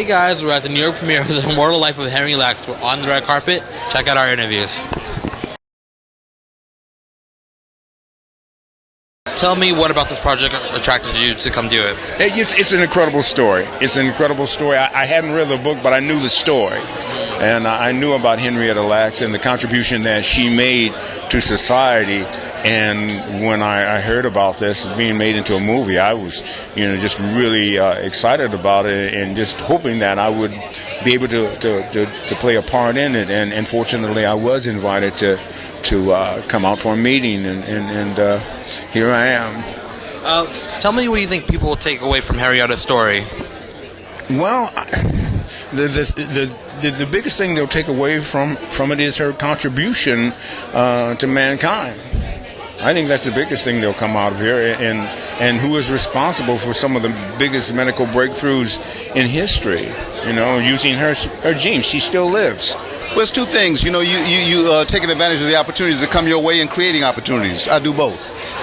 Hey guys, we're at the New York premiere of The Immortal Life of Henry Lax. We're on the red carpet. Check out our interviews. Tell me what about this project attracted you to come do it? It's an incredible story. It's an incredible story. I hadn't read the book, but I knew the story. And I knew about Henrietta Lacks and the contribution that she made to society. And when I heard about this being made into a movie, I was, just really excited about it and just hoping that I would be able to play a part in it. And fortunately, I was invited to come out for a meeting, and here I am. Tell me what you think people will take away from Henrietta's story. Well, the biggest thing they'll take away from it is her contribution to mankind. I think that's the biggest thing they'll come out of here, and who is responsible for some of the biggest medical breakthroughs in history. Using her genes, she still lives. Well, it's two things. You taking advantage of the opportunities that come your way and creating opportunities. I do both.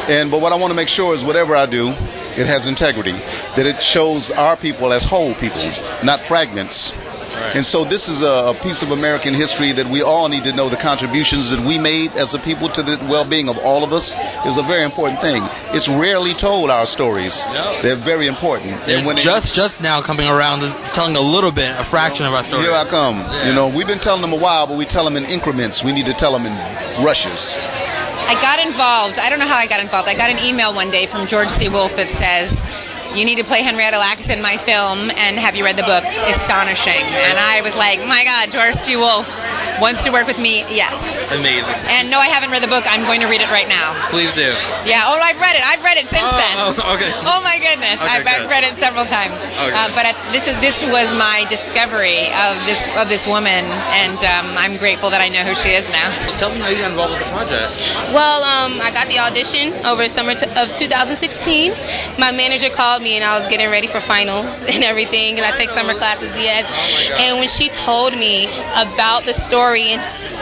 But what I want to make sure is whatever I do, it has integrity, that it shows our people as whole people, not fragments. Right. And so this is a piece of American history that we all need to know the contributions that we made as a people to the well-being of all of us is a very important thing. It's rarely told, our stories. No. They're very important. And when just now coming around telling a little bit, a fraction of our story. Here I come. Yeah. We've been telling them a while, but we tell them in increments. We need to tell them in rushes. I got involved. I don't know how I got involved. I got an email one day from George C. Wolfe that says, "You need to play Henrietta Lacks in my film, and have you read the book? Astonishing." And I was like, my God, George C. Wolfe wants to work with me. Yes. Amazing. And no, I haven't read the book. I'm going to read it right now. Please do. Yeah. Oh, I've read it. I've read it since then. Oh, okay. Oh my goodness. Okay, I've read it several times. Okay. But this was my discovery of this woman, and I'm grateful that I know who she is now. Tell me how you got involved with the project. Well, I got the audition over the summer of 2016. My manager called me, and I was getting ready for finals and everything, and I take summer classes, yes. And when she told me about the story, and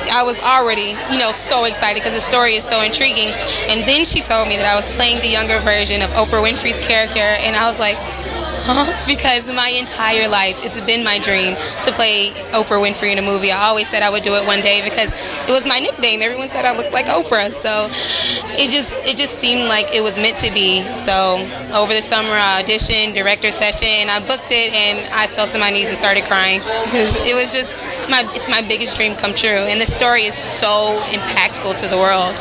I was already, so excited because the story is so intriguing. And then she told me that I was playing the younger version of Oprah Winfrey's character, and I was like, huh? Because my entire life, it's been my dream to play Oprah Winfrey in a movie. I always said I would do it one day because it was my nickname. Everyone said I looked like Oprah, so it just seemed like it was meant to be. So over the summer, I auditioned, director session, I booked it, and I fell to my knees and started crying because it was just it's my biggest dream come true, and the story is so impactful to the world.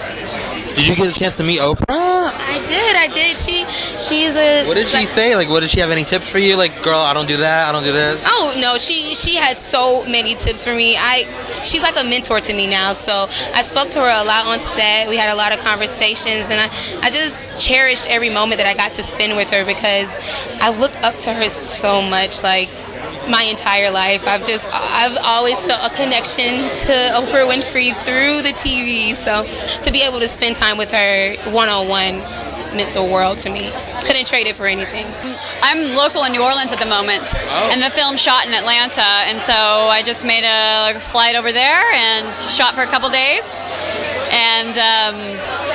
Did you get a chance to meet Oprah? I did. She's a... What did she say? What did she have any tips for you? Girl, I don't do that, I don't do this? Oh, no, she had so many tips for me. She's like a mentor to me now, so I spoke to her a lot on set. We had a lot of conversations, and I just cherished every moment that I got to spend with her because I look up to her so much, my entire life. I've always felt a connection to Oprah Winfrey through the TV, so to be able to spend time with her one-on-one meant the world to me. Couldn't trade it for anything. I'm local in New Orleans at the moment, and the film shot in Atlanta, and so I just made a flight over there and shot for a couple days, and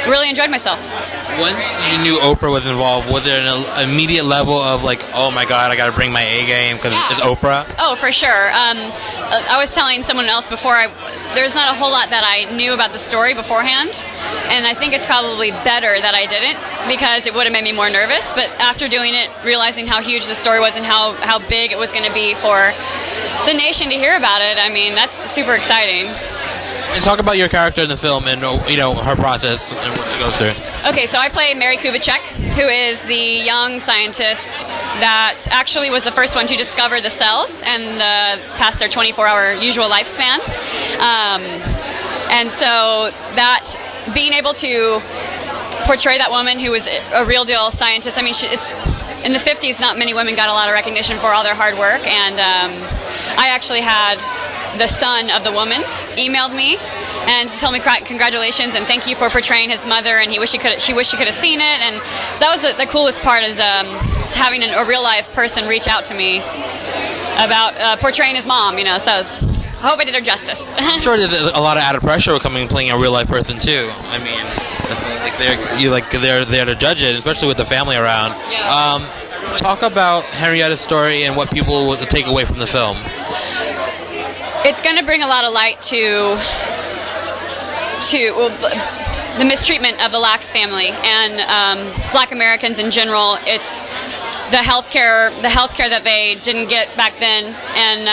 really enjoyed myself. Once you knew Oprah was involved, was there an immediate level of oh my God, I got to bring my A game because it's Oprah? Oh, for sure. I was telling someone else before, there's not a whole lot that I knew about the story beforehand, and I think it's probably better that I didn't because it would have made me more nervous. But after doing it, realizing how huge the story was and how big it was going to be for the nation to hear about it, I mean, that's super exciting. And talk about your character in the film and her process and what she goes through. Okay, so I play Mary Kubitschek, who is the young scientist that actually was the first one to discover the cells and past their 24-hour usual lifespan. And so that being able to portray that woman who was a real deal scientist, I mean, it's in the 50s, not many women got a lot of recognition for all their hard work, and I actually had the son of the woman emailed me and told me congratulations and thank you for portraying his mother, and she wished she could have seen it, and that was the coolest part is having a real life person reach out to me about portraying his mom, so I hope I did her justice. I'm sure there's a lot of added pressure playing a real life person too. I mean, they're there to judge it, especially with the family around. Yeah. Talk about Henrietta's story and what people will take away from the film. It's going to bring a lot of light to the mistreatment of the Lax family and Black Americans in general. It's the healthcare that they didn't get back then, and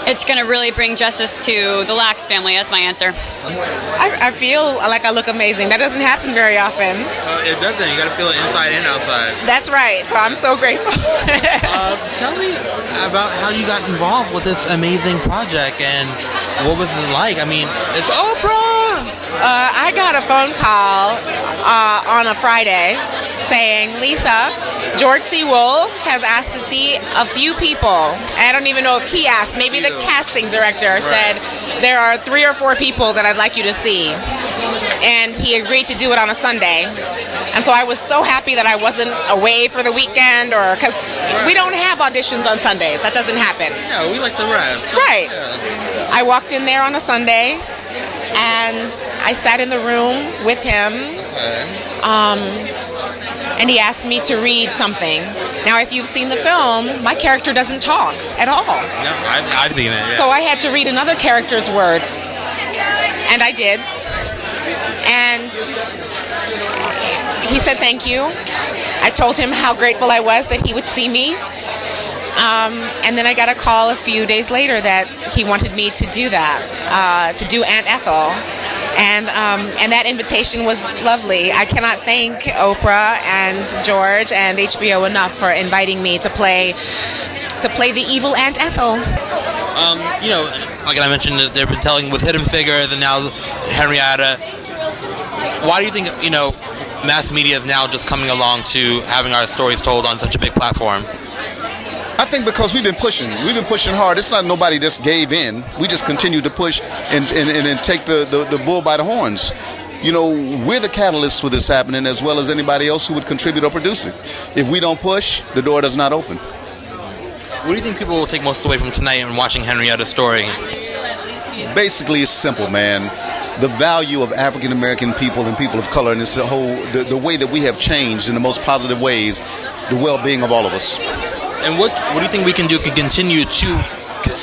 it's going to really bring justice to the Lax family. That's my answer. I feel like I look amazing. That doesn't happen very often. It doesn't. You got to feel it inside and outside. That's right. So I'm so grateful. Tell me about how you got involved with this amazing project and what was it like? I mean, it's Oprah! I got a phone call on a Friday saying, Lisa, George C. Wolfe has asked to see a few people. I don't even know if he asked. Maybe the casting director said, there are 3 or 4 people that I'd like you to see. And he agreed to do it on a Sunday. And so I was so happy that I wasn't away for the weekend, or because we don't have auditions on Sundays. That doesn't happen. Yeah, we like the rest. Right. Yeah. I walked in there on a Sunday, and I sat in the room with him. Okay. And he asked me to read something. Now, if you've seen the film, my character doesn't talk at all. No, I've seen it. Yeah. So I had to read another character's words, and I did. And he said thank you. I told him how grateful I was that he would see me. And then I got a call a few days later that he wanted me to do that, to do Aunt Ethel. And that invitation was lovely. I cannot thank Oprah and George and HBO enough for inviting me to play the evil Aunt Ethel. You know, like I mentioned, they've been telling with Hidden Figures and now Henrietta. Why do you think, you know, mass media is now just coming along to having our stories told on such a big platform? I think because we've been pushing hard. It's not nobody just gave in. We just continue to push and take the bull by the horns. You know, we're the catalyst for this happening, as well as anybody else who would contribute or produce it. If we don't push, the door does not open. What do you think people will take most away from tonight and watching Henrietta's story? Basically, it's simple, man. The value of African American people and people of color, and it's the way that we have changed in the most positive ways, the well-being of all of us. And what do you think we can do to continue to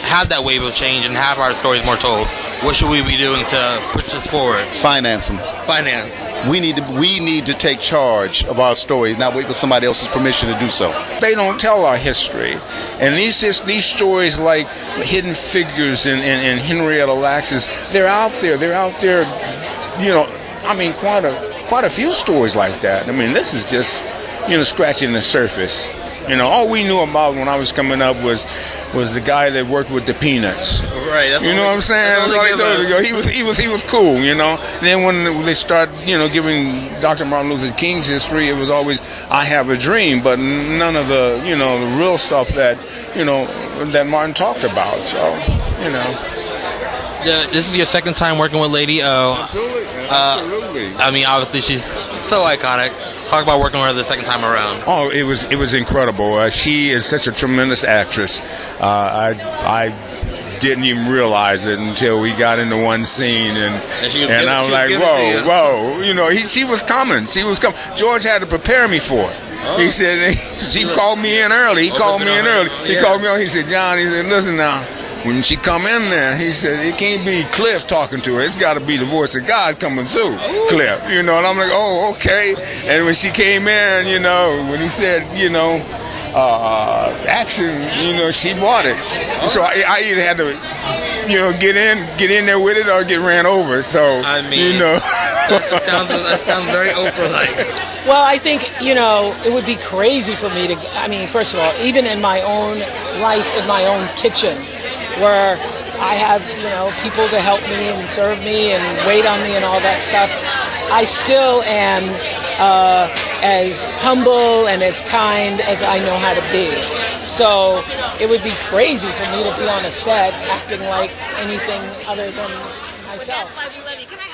have that wave of change and have our stories more told? What should we be doing to push this forward? Finance them. Finance. We need to take charge of our stories, not wait for somebody else's permission to do so. They don't tell our history. And these stories like Hidden Figures and Henrietta Lacks, they're out there. They're out there, you know, I mean, quite a few stories like that. I mean, this is just, you know, scratching the surface. You know, all we knew about when I was coming up was the guy that worked with the Peanuts. Right. You know what I'm saying? He was cool. You know. And then when they start, you know, giving Dr. Martin Luther King's history, it was always I Have a Dream, but none of the, you know, the real stuff that, you know, that Martin talked about. So, you know. Yeah, this is your second time working with Lady O. Absolutely. I mean, obviously she's so iconic. Talk about working with her the second time around. Oh, it was incredible. She is such a tremendous actress. I didn't even realize it until we got into one scene, and I was like, whoa, you know, she was coming. George had to prepare me for it. Oh. He said he called me in early. He called me on. He said, John. He said, listen now. When she come in there, he said, it can't be Cliff talking to her. It's got to be the voice of God coming through Cliff. You know, and I'm like, oh, okay. And when she came in, you know, when he said, you know, action, you know, she bought it. So I either had to, you know, get in there with it or get ran over. So, I mean, you know. that sounds very Oprah-like. Well, I think, you know, it would be crazy for me to, I mean, first of all, even in my own life, in my own kitchen, where I have, you know, people to help me and serve me and wait on me and all that stuff, I still am as humble and as kind as I know how to be. So it would be crazy for me to be on a set acting like anything other than myself. That's why we love you. Can I